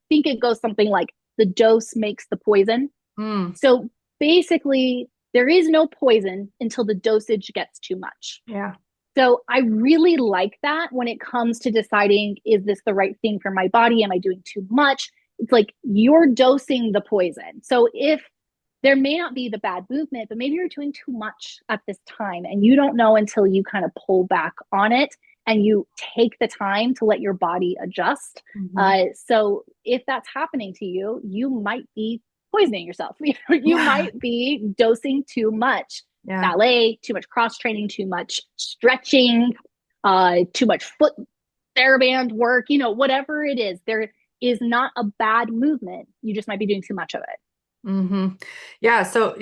think it goes something like, the dose makes the poison. So basically, there is no poison until the dosage gets too much. Yeah. So I really like that when it comes to deciding, is this the right thing for my body? Am I doing too much? It's like you're dosing the poison. So if there may not be the bad movement, but maybe you're doing too much at this time and you don't know until you kind of pull back on it and you take the time to let your body adjust. So if that's happening to you, you might be poisoning yourself. You might be dosing too much ballet, too much cross training, too much stretching, too much foot TheraBand work, whatever it is. There is not a bad movement. You just might be doing too much of it. Yeah. So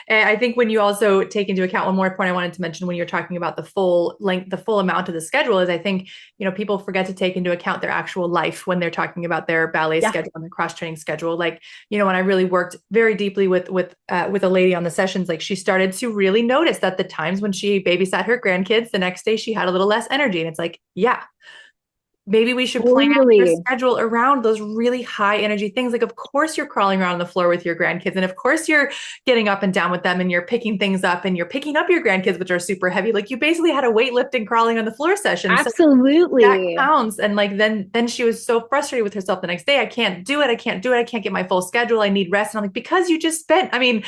and I think when you also take into account, one more point I wanted to mention when you're talking about the full length, the full amount of the schedule is, I think, people forget to take into account their actual life when they're talking about their ballet schedule and their cross training schedule. Like, when I really worked very deeply with a lady on the sessions, like she started to really notice that the times when she babysat her grandkids, the next day she had a little less energy. And it's like, maybe we should plan your schedule around those really high energy things. Like, of course you're crawling around on the floor with your grandkids. And of course you're getting up and down with them and you're picking things up and you're picking up your grandkids, which are super heavy. Like, you basically had a weightlifting crawling on the floor session. Absolutely. So that counts. And like, then she was so frustrated with herself the next day. I can't do it. I can't get my full schedule. I need rest. And I'm like, because you just spent, I mean,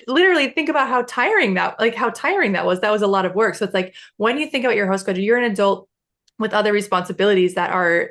literally think about how tiring that was. That was a lot of work. So it's like, when you think about your whole schedule, you're an adult with other responsibilities that are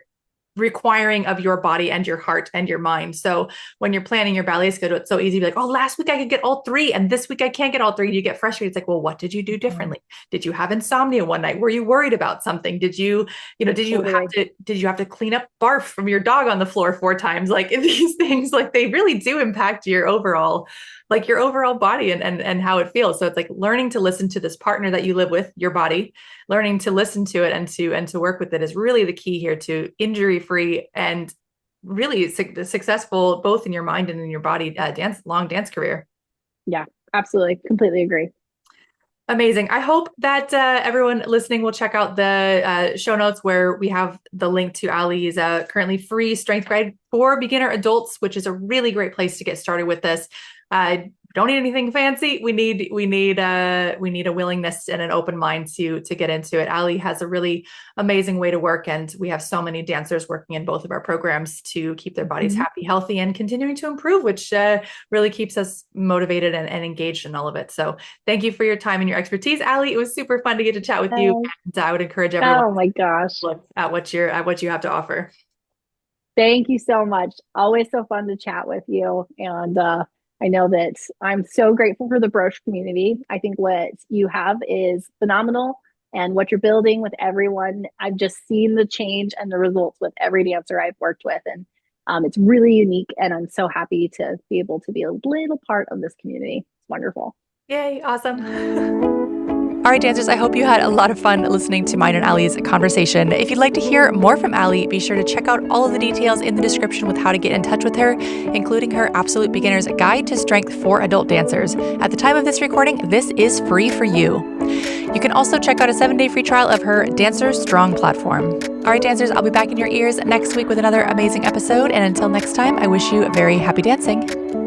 requiring of your body and your heart and your mind. So when you're planning your ballet schedule, it's so easy to be like, oh, last week I could get all 3 and this week I can't get all 3. You get frustrated. It's like, well, what did you do differently? Did you have insomnia one night? Were you worried about something? Did you have to clean up barf from your dog on the floor 4 times? Like, these things, like, they really do impact your overall body and how it feels. So it's like learning to listen to this partner that you live with, your body, learning to listen to it and to work with it is really the key here to injury-free and really successful, both in your mind and in your body, long dance career. Yeah, absolutely. Completely agree. Amazing. I hope that everyone listening will check out the show notes where we have the link to Allie's currently free strength guide for beginner adults, which is a really great place to get started with this. Don't need anything fancy. We need a willingness and an open mind to get into it. Allie has a really amazing way to work, and we have so many dancers working in both of our programs to keep their bodies happy, healthy, and continuing to improve, which really keeps us motivated and engaged in all of it. So thank you for your time and your expertise, Allie. It was super fun to get to chat with you, and I would encourage everyone. Oh my gosh, to look at what you have to offer. Thank you so much. Always so fun to chat with you, and I know that I'm so grateful for the Broche community. I think what you have is phenomenal, and what you're building with everyone. I've just seen the change and the results with every dancer I've worked with, and it's really unique, and I'm so happy to be able to be a little part of this community. It's wonderful. Yay, awesome. All right, dancers, I hope you had a lot of fun listening to mine and Allie's conversation. If you'd like to hear more from Allie, be sure to check out all of the details in the description with how to get in touch with her, including her Absolute Beginner's Guide to Strength for Adult Dancers. At the time of this recording, this is free for you. You can also check out a 7-day free trial of her Dancer Strong platform. All right, dancers, I'll be back in your ears next week with another amazing episode. And until next time, I wish you very happy dancing.